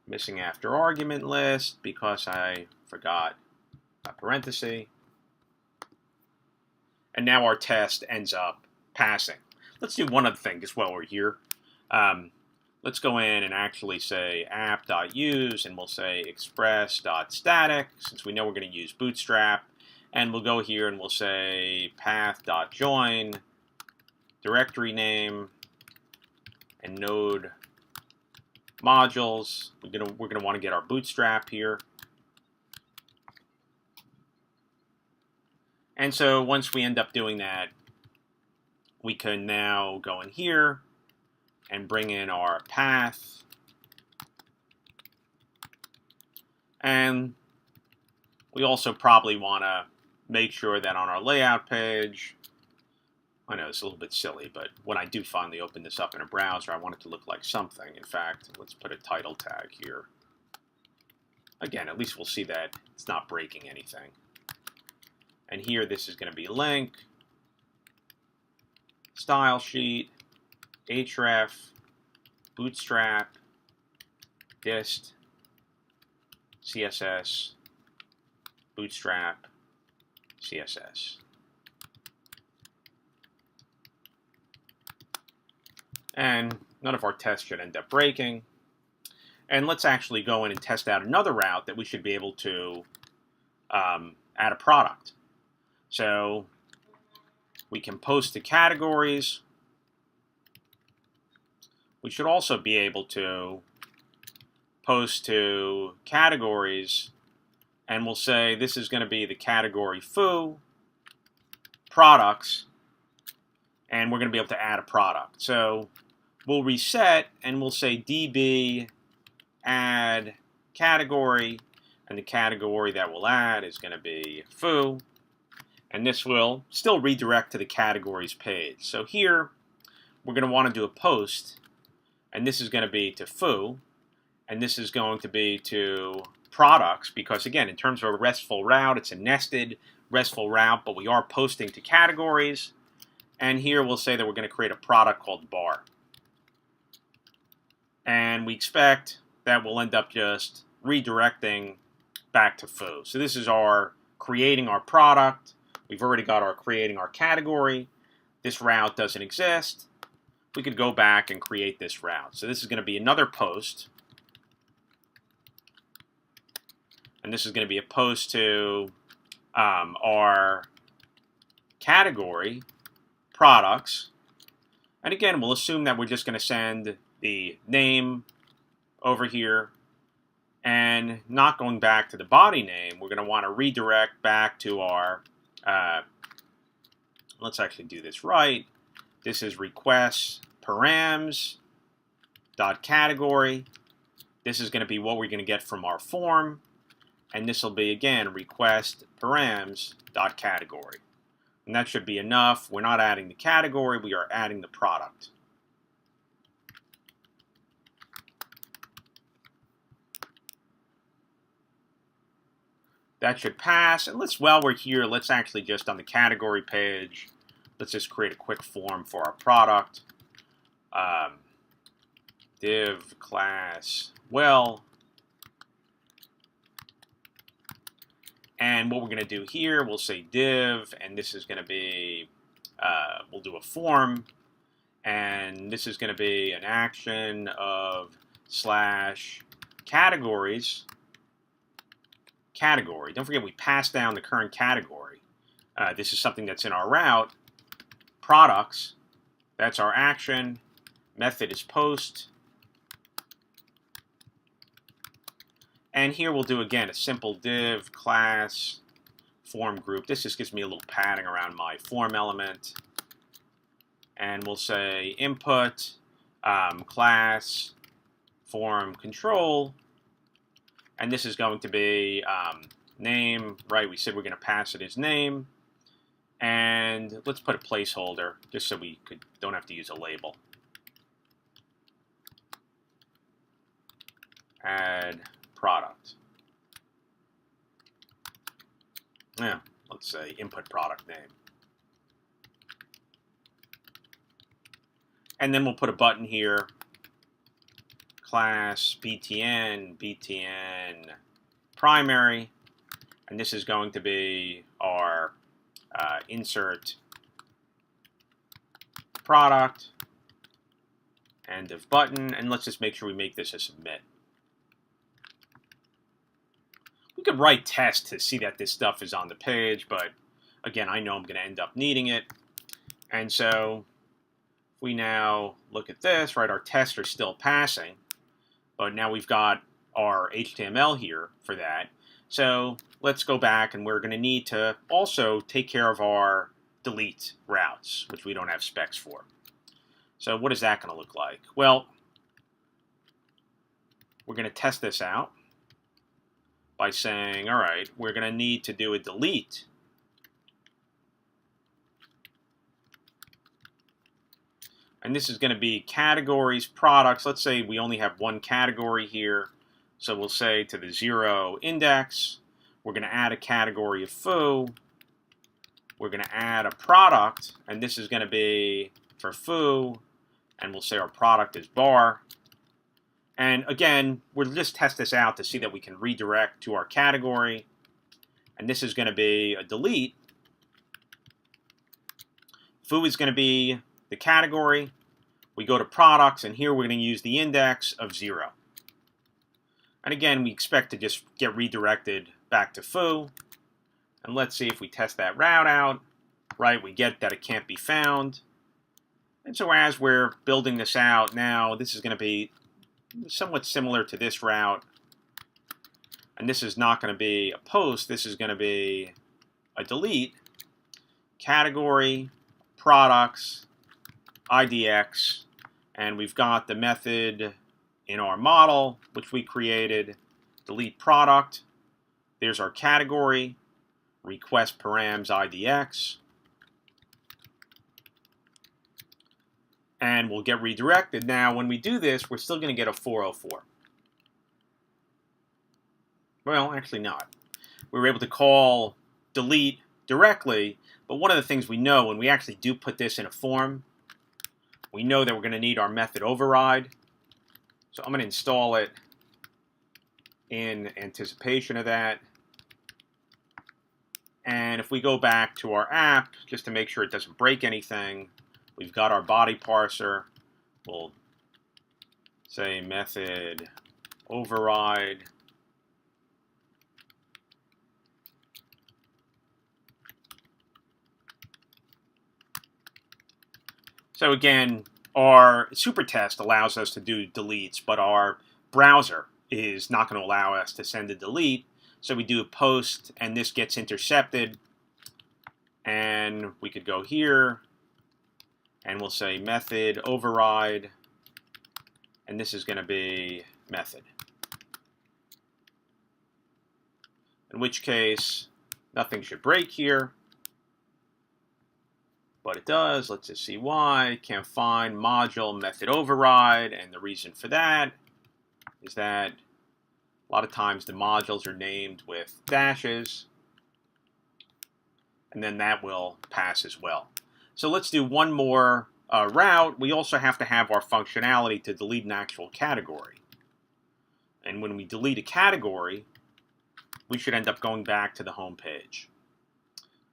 Missing after argument list because I forgot a parenthesis. And now our test ends up passing. Let's do one other thing just while we're here. Let's go in and actually say app.use, and we'll say express.static, since we know we're going to use Bootstrap. And we'll go here and we'll say path.join, directory name, and node modules. We're gonna want to get our Bootstrap here. And so once we end up doing that, we can now go in here and bring in our path. And we also probably want to make sure that on our layout page, I know it's a little bit silly, but when I do finally open this up in a browser, I want it to look like something. In fact, let's put a title tag here. Again, at least we'll see that it's not breaking anything. And here, this is going to be link, style sheet, href, Bootstrap, dist, CSS, Bootstrap, CSS. And none of our tests should end up breaking. And let's actually go in and test out another route that we should be able to add a product. So we can post to categories. We should also be able to post to categories, and we'll say this is going to be the category foo, products, and we're going to be able to add a product. So we'll reset, and we'll say db add category, and the category that we'll add is going to be foo, and this will still redirect to the categories page. So here, we're going to want to do a post, and this is going to be to foo, and this is going to be to products, because again, in terms of a RESTful route, it's a nested RESTful route, but we are posting to categories. And here we'll say that we're going to create a product called bar. And we expect that we'll end up just redirecting back to foo. So this is our creating our product. We've already got our creating our category. This route doesn't exist. We could go back and create this route. So this is going to be another post. And this is going to be a post to our category, products. And again, we'll assume that we're just going to send the name over here and not going back to the body name. We're going to want to redirect back to our, let's actually do this right. This is request params dot category. This is going to be what we're going to get from our form. And this will be, again, request params dot category. And that should be enough. We're not adding the category, we are adding the product. That should pass. And while we're here, let's actually just on the category page, let's just create a quick form for our product. Div class well. And what we're going to do here, we'll say div, and this is going to be, we'll do a form, and this is going to be an action of categories category. Don't forget we pass down the current category. This is something that's in our route. Products, that's our action. Method is post. And here we'll do, again, a simple div class form group. This just gives me a little padding around my form element. And we'll say input class form control. And this is going to be name, right? We said we're going to pass it as name. And let's put a placeholder just so we don't have to use a label. Add product. Yeah, let's say input product name. And then we'll put a button here. Class btn primary. And this is going to be our insert product end of button. And let's just make sure we make this a submit. We could write test to see that this stuff is on the page, but again, I know I'm going to end up needing it. And so if we now look at this, right, our tests are still passing, but now we've got our HTML here for that. So let's go back, and we're going to need to also take care of our delete routes, which we don't have specs for. So what is that going to look like? Well, we're going to test this out by saying, all right, we're going to need to do a delete. And this is going to be categories, products. Let's say we only have one category here. So we'll say to the 0 index, we're going to add a category of foo. We're going to add a product, and this is going to be for foo. And we'll say our product is bar. And again, we'll just test this out to see that we can redirect to our category. And this is going to be a delete. Foo is going to be the category. We go to products, and here we're going to use the index of 0. And again, we expect to just get redirected back to foo. And let's see if we test that route out. Right, we get that it can't be found. And so as we're building this out now, this is going to be somewhat similar to this route. And this is not going to be a post. This is going to be a delete. Category, products, IDX. And we've got the method in our model, which we created, delete product. There's our category, request params IDX. And we'll get redirected. Now, when we do this, we're still going to get a 404. Well, actually not. We were able to call delete directly, but one of the things we know when we actually do put this in a form, we know that we're going to need our method override. So I'm going to install it in anticipation of that. And if we go back to our app, just to make sure it doesn't break anything, we've got our body parser. We'll say method override. So again, our super test allows us to do deletes, but our browser is not going to allow us to send a delete. So we do a post, and this gets intercepted. And we could go here, and we'll say method override, and this is going to be method. In which case, nothing should break here. But it does. Let's just see why. Can't find module method override, and the reason for that is that a lot of times the modules are named with dashes, and then that will pass as well. So let's do one more route. We also have to have our functionality to delete an actual category. And when we delete a category, we should end up going back to the home page.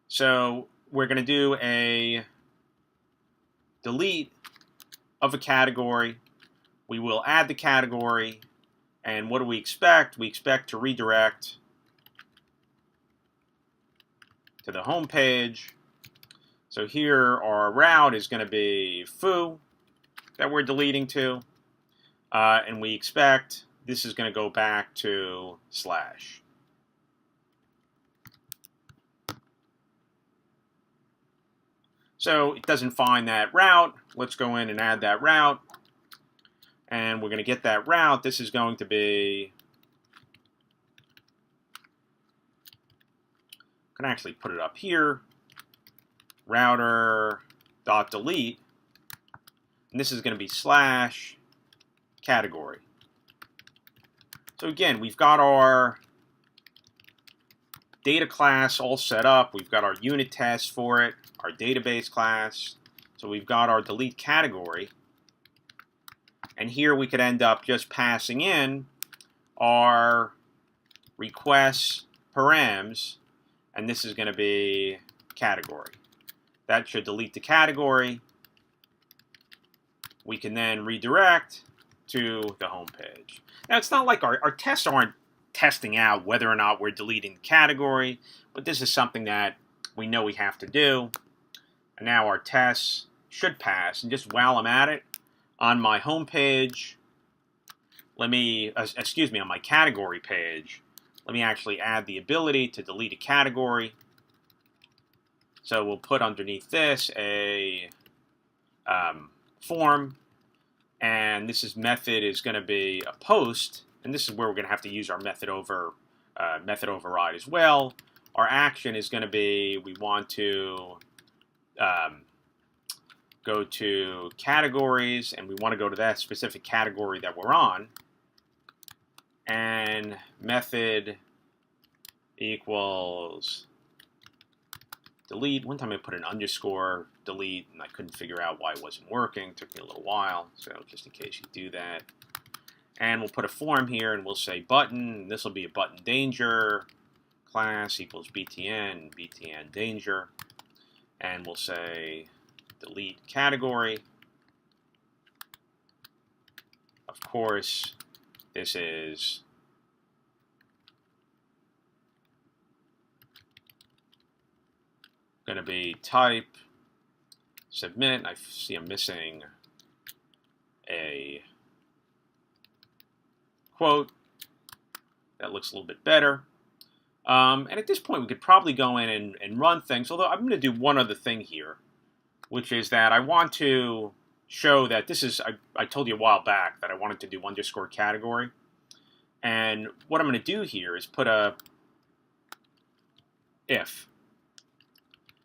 So we're going to do a delete of a category. We will add the category, and what do we expect? We expect to redirect to the home page. So here our route is going to be foo that we're deleting to, and we expect this is going to go back to slash. So it doesn't find that route. Let's go in and add that route. And we're going to get that route. This is going to be, I can actually put it up here, router.delete. And this is going to be slash category. So again, we've got our data class all set up. We've got our unit test for it, our database class. So we've got our delete category. And here we could end up just passing in our requests params, and this is going to be category. That should delete the category. We can then redirect to the home page. Now, it's not like our tests aren't testing out whether or not we're deleting the category, but this is something that we know we have to do. And now our tests should pass. And just while I'm at it, on my home page, on my category page, let me actually add the ability to delete a category. So we'll put underneath this a form, and this method is going to be a post, and this is where we're going to have to use our method override as well. Our action is going to be, we want to go to categories, and we want to go to that specific category that we're on, and method equals delete. One time I put an underscore delete, and I couldn't figure out why it wasn't working. It took me a little while, so just in case you do that. And we'll put a form here, and we'll say button. This will be a button danger. Class equals btn, btn danger. And we'll say delete category. Of course, this is going to be type submit. I see I'm missing a quote. That looks a little bit better. And at this point, we could probably go in and run things, although I'm going to do one other thing here, which is that I want to show that this is, I told you a while back that I wanted to do underscore category. And what I'm going to do here is put a if.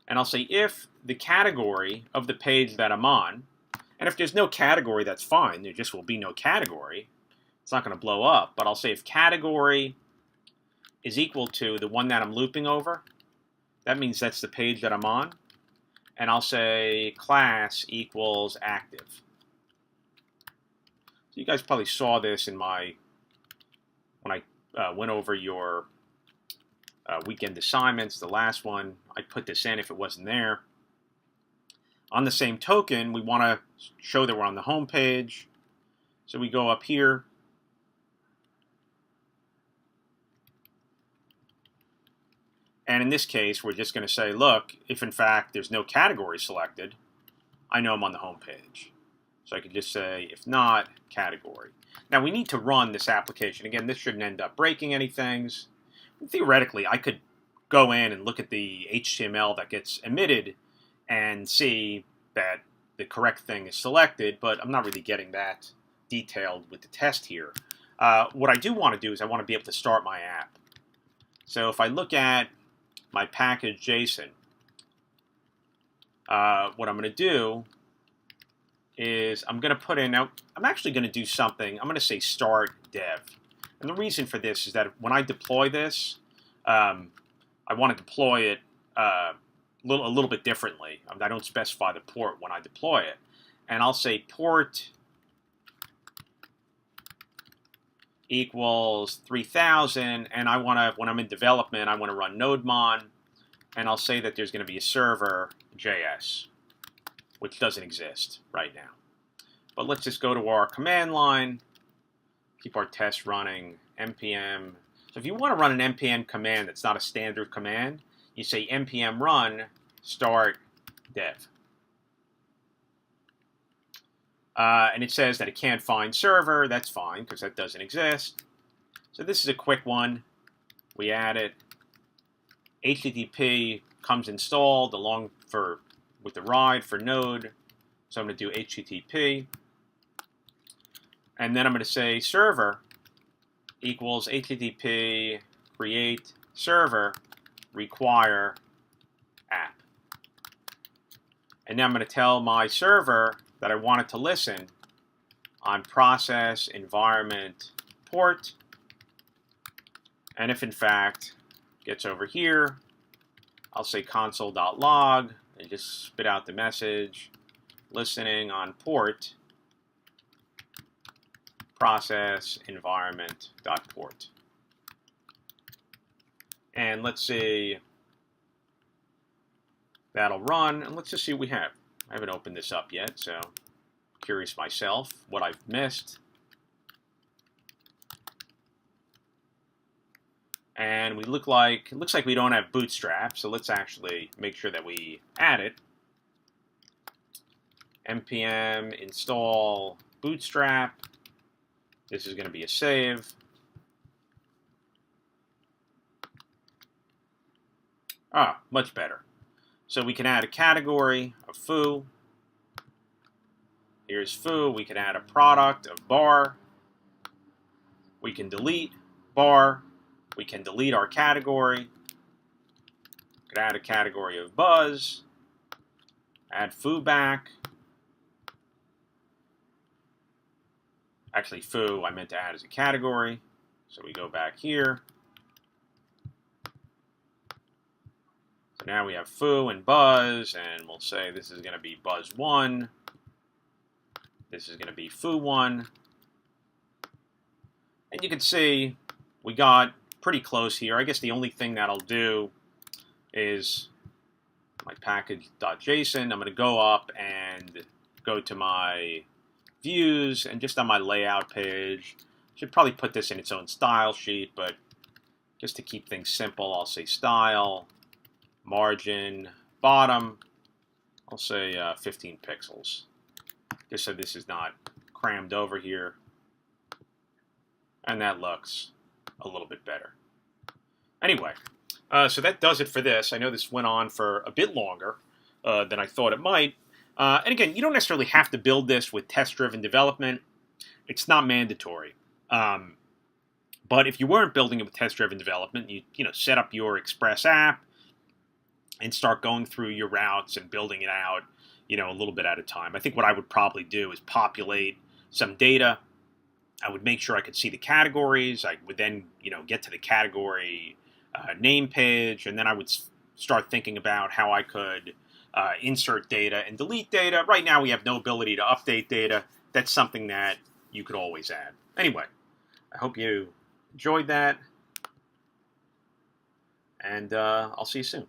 And I'll say if the category of the page that I'm on, and if there's no category, that's fine. There just will be no category. It's not going to blow up. But I'll say if category is equal to the one that I'm looping over, that means that's the page that I'm on. And I'll say class equals active. So you guys probably saw this in when I went over your weekend assignments, the last one. I'd put this in if it wasn't there. On the same token, we want to show that we're on the home page. So we go up here. And in this case, we're just going to say, look, if in fact there's no category selected, I know I'm on the home page. So I could just say, if not, category. Now we need to run this application. Again, this shouldn't end up breaking anything. Theoretically, I could go in and look at the HTML that gets emitted and see that the correct thing is selected, but I'm not really getting that detailed with the test here. What I do want to do is I want to be able to start my app. So if I look at my package JSON, what I'm going to do is I'm going to put in, now I'm actually going to do something, I'm going to say start dev. And the reason for this is that when I deploy this, I want to deploy it a little bit differently. I don't specify the port when I deploy it. And I'll say port equals 3000, and I want to, when I'm in development, I want to run nodemon, and I'll say that there's going to be a server JS, which doesn't exist right now. But let's just go to our command line, keep our test running, npm. So if you want to run an npm command that's not a standard command, you say npm run start dev. And it says that it can't find server. That's fine, because that doesn't exist. So this is a quick one. We add it. HTTP comes installed along with the ride for node. So I'm going to do HTTP. And then I'm going to say server equals HTTP create server require app. And now I'm going to tell my server that I want it to listen on process, environment, port. And if in fact gets over here, I'll say console.log and just spit out the message, listening on port, process, environment.port. And let's see, that'll run, and let's just see what we have. I haven't opened this up yet, so I'm curious myself what I've missed. And it looks like we don't have Bootstrap, so let's actually make sure that we add it. npm install Bootstrap. This is going to be a save. Ah, much better. So we can add a category of foo. Here's foo. We can add a product of bar. We can delete bar. We can delete our category. We could add a category of buzz. Add foo back. Actually, foo I meant to add as a category. So we go back here. So now we have foo and buzz, and we'll say this is going to be buzz1. This is going to be foo1. And you can see we got pretty close here. I guess the only thing that I'll do is my package.json. I'm going to go up and go to my views, and just on my layout page, should probably put this in its own style sheet, but just to keep things simple, I'll say style, margin, bottom, I'll say 15 pixels, just so this is not crammed over here. And that looks a little bit better. Anyway, so that does it for this. I know this went on for a bit longer than I thought it might. And again, you don't necessarily have to build this with test-driven development. It's not mandatory. But if you weren't building it with test-driven development, you set up your Express app and start going through your routes and building it out, a little bit at a time. I think what I would probably do is populate some data. I would make sure I could see the categories. I would then, get to the category name page, and then I would start thinking about how I could insert data and delete data. Right now, we have no ability to update data. That's something that you could always add. Anyway, I hope you enjoyed that, and I'll see you soon.